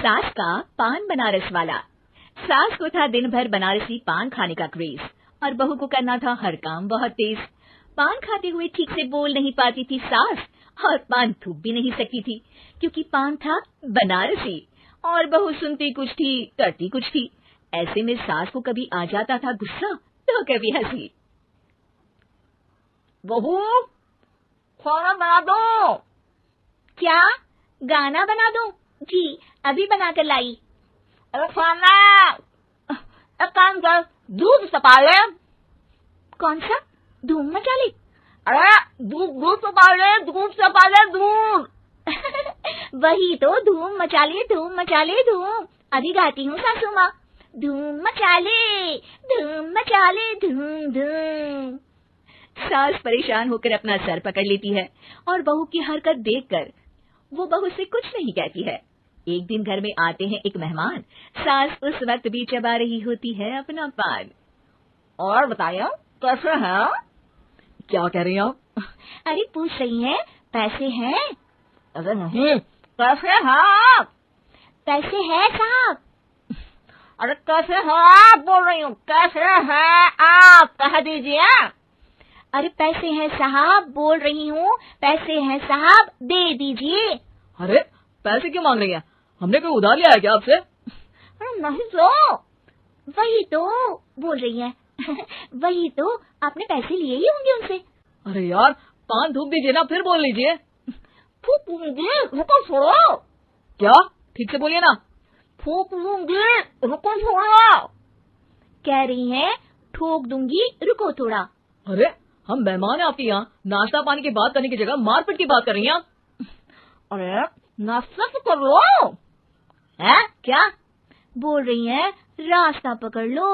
सास का पान बनारस वाला। सास को था दिन भर बनारसी पान खाने का क्रेज और बहू को करना था हर काम बहुत तेज। पान खाते हुए ठीक से बोल नहीं पाती थी सास और पान थूक भी नहीं सकती थी क्योंकि पान था बनारसी और बहू सुनती कुछ थी करती कुछ थी। ऐसे में सास को कभी आ जाता था गुस्सा तो कभी हंसी। बहू, खाना बना दो। क्या? गाना बना दूं? जी अभी बनाकर लाई। अरे खाना, एक काम कर, दूध सपा ले। कौन सा? धूम मचा ली? अरे दूध सपा ले, दूध सपा ले, दूध। वही तो, धूम मचा ले, धूम मचा ले, धूम। अभी गाती हूँ सासू माँ। धूम मचा ले, धूम मचा ले, धूम धूम। सास परेशान होकर अपना सर पकड़ लेती है और बहू की हरकत देखकर वो बहू से कुछ नहीं कहती है। एक दिन घर में आते हैं एक मेहमान। सास उस वक्त भी चबा रही होती है अपना पान। और बताइए कैसे हैं? क्या कह रही हैं आप? अरे पूछ रही हैं पैसे हैं? अरे नहीं, कैसे हैं आप? पैसे है साहब। अरे कैसे हैं आप बोल रही हूँ, कैसे हैं आप कह दीजिए। अरे पैसे हैं साहब बोल रही हूँ, पैसे हैं साहब दे दीजिए। अरे पैसे क्यों मांग रही हैं? हमने कोई उधार लिया है क्या आपसे? अरे नहीं तो। वही तो बोल रही हैं। वही तो, आपने पैसे लिए ही होंगे उनसे। अरे यार पान थूक दीजिए ना, फिर बोल लीजिए। फूक लूंगी, रुको छोड़ो। क्या? ठीक से बोलिए ना। फूक लूंगी, रुको छोड़ो। कह रही हैं ठोक दूंगी, रुको थोड़ा। अरे हम मेहमान हैं आपके यहाँ, नाश्ता पानी की बात करने की जगह मारपीट की बात कर रही हैं आप। अरे नाश्ता तो कर लो। है क्या? बोल रही हैं रास्ता पकड़ लो।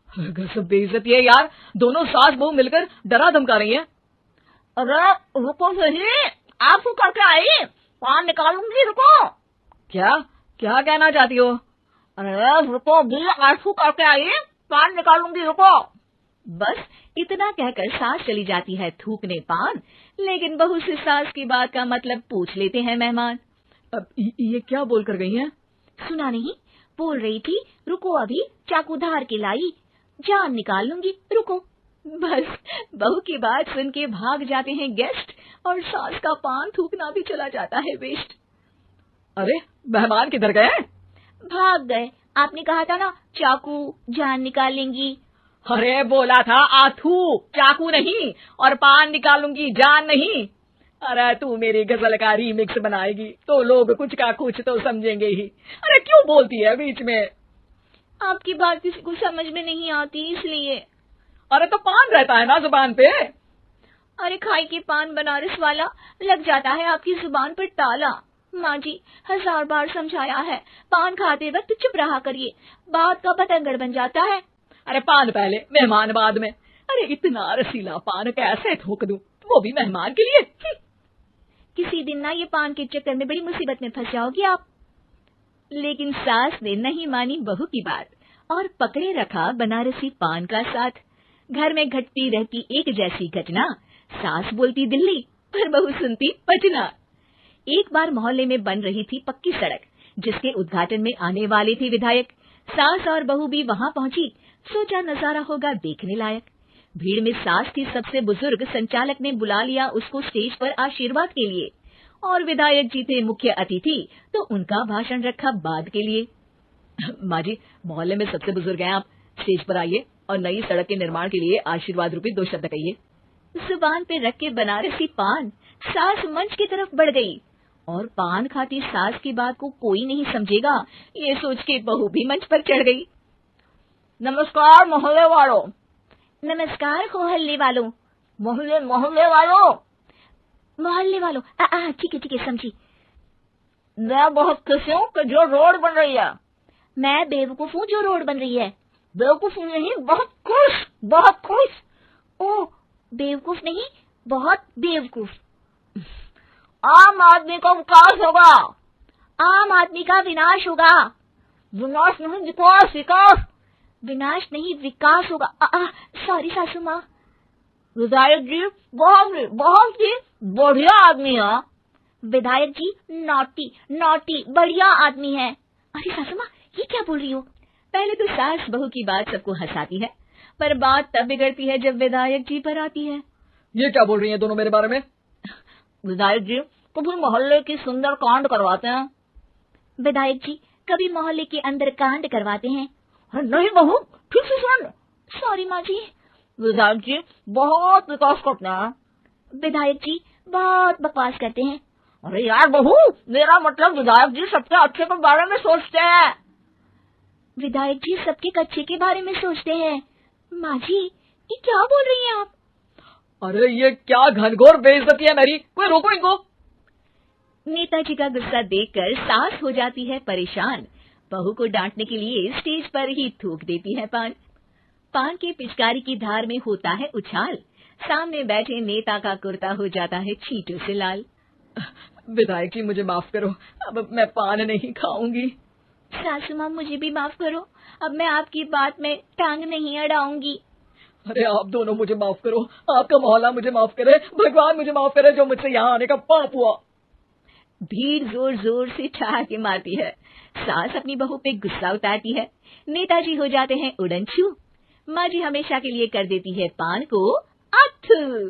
गजब बेइज्जती है यार, दोनों सास बहू मिलकर डरा धमका रही हैं। अरे रुको सही, आप क्यों करके आई? पान निकालूंगी, रुको। क्या क्या कहना चाहती हो? अरे रुको भी, आंसू करके आई, पान निकालूंगी, रुको। बस इतना कहकर सास चली जाती है थूकने पान, लेकिन बहू से सास की बात का मतलब पूछ लेते हैं मेहमान। अब ये क्या बोल कर गई हैं? सुना नहीं? बोल रही थी रुको अभी चाकू धार के लाई, जान निकाल लूंगी, रुको। बस बहू की बात सुन के भाग जाते हैं गेस्ट और सास का पान थूकना भी चला जाता है वेस्ट। अरे मेहमान किधर गए? भाग गए। आपने कहा था ना चाकू जान निकाल लेंगी। अरे बोला था आथू, चाकू नहीं, और पान निकालूंगी जान नहीं। अरे तू मेरी गजल का रीमिक्स बनाएगी तो लोग कुछ का कुछ तो समझेंगे ही। अरे क्यों बोलती है बीच में? आपकी बात किसी को समझ में नहीं आती इसलिए। अरे तो पान रहता है ना जुबान पे। अरे खाई के पान बनारस वाला, लग जाता है आपकी जुबान पर ताला। माँ जी 1000 बार समझाया है, पान खाते वक्त चुप रहा करिए, बात का बतंगड़ बन जाता है। अरे पान पहले मेहमान बाद में। अरे इतना रसीला पान कैसे थूक दूं, वो भी मेहमान के लिए। किसी दिन ना ये पान के चक्कर में बड़ी मुसीबत में फंस जाओगी आप। लेकिन सास ने नहीं मानी बहू की बात और पकड़े रखा बनारसी पान का साथ। घर में घटती रहती एक जैसी घटना, सास बोलती दिल्ली पर बहू सुनती पटना। एक बार मोहल्ले में बन रही थी पक्की सड़क, जिसके उद्घाटन में आने वाले थे विधायक। सास और बहू भी वहां पहुंची, सोचा नजारा होगा देखने लायक। भीड़ में सास थी सबसे बुजुर्ग, संचालक ने बुला लिया उसको स्टेज पर आशीर्वाद के लिए, और विधायक जी थे मुख्य अतिथि तो उनका भाषण रखा बाद के लिए। माँ जी मोहल्ले में सबसे बुजुर्ग हैं आप, स्टेज पर आइए और नई सड़क के निर्माण के लिए आशीर्वाद रूपी 2 शब्द कहिए। जुबान पे रख के बनारसी पान सास मंच की तरफ बढ़ गई, और पान खाती सास की बात को कोई नहीं समझेगा ये सोच के बहू भी मंच पर चढ़ गई। नमस्कार मोहल्ले वालों। नमस्कार मोहल्ले वालों। मोहल्ले वालों। मोहल्ले वालों, ठीक है समझी। मैं बहुत खुश हूँ कि जो रोड बन रही है। मैं बेवकूफ हूँ जो रोड बन रही है। बेवकूफ नहीं, बहुत खुश, बहुत खुश। ओ बेवकूफ नहीं, बहुत बेवकूफ। आम आदमी का विकास होगा। आम आदमी का विनाश होगा। विनाश नहीं, विकास, विकास। विनाश नहीं विकास होगा। सॉरी सासू माँ। विधायक जी बहुत ही बढ़िया आदमी है। विधायक जी नॉटी नॉटी बढ़िया आदमी है। अरे सासू माँ, ये क्या बोल रही हो? पहले तो सास बहू की बात सबको हंसाती है, पर बात तब बिगड़ती है जब विधायक जी पर आती है। ये क्या बोल रही हैं दोनों मेरे बारे में? विधायक जी कभी मोहल्ले की सुंदर कांड करवाते हैं। विधायक जी कभी मोहल्ले के अंदर कांड करवाते हैं। नहीं बहू, ठीक से सुन। सॉरी माँ जी। विधायक जी बहुत विकास करते हैं। विधायक जी बहुत बकवास करते हैं। अरे यार बहू, मेरा मतलब विधायक जी सबके अच्छे के बारे में सोचते हैं। विधायक जी सबके अच्छे के बारे में सोचते हैं। माँ जी ये क्या बोल रही हैं आप? अरे ये क्या घनघोर बेइज्जती है मेरी, कोई रोको इनको। नेताजी का गुस्सा देखकर सास हो जाती है परेशान। बहू को डांटने के लिए स्टेज पर ही थूक देती है पान। पान के पिचकारी की धार में होता है उछाल। सामने बैठे नेता का कुर्ता हो जाता है छींटों से लाल। विधायक जी मुझे माफ करो, अब मैं पान नहीं खाऊंगी। सासू माँ मुझे भी माफ करो, अब मैं आपकी बात में टांग नहीं अड़ाऊंगी। अरे आप दोनों मुझे माफ करो, आपका मोहल्ला मुझे माफ करे, भगवान मुझे माफ करे जो मुझसे यहाँ आने का पाप हुआ। भीड़ जोर जोर से ठहाके मारती है। सास अपनी बहू पे गुस्सा उतारती है। नेताजी हो जाते हैं उड़नछू। माँ जी हमेशा के लिए कर देती है पान को अथू।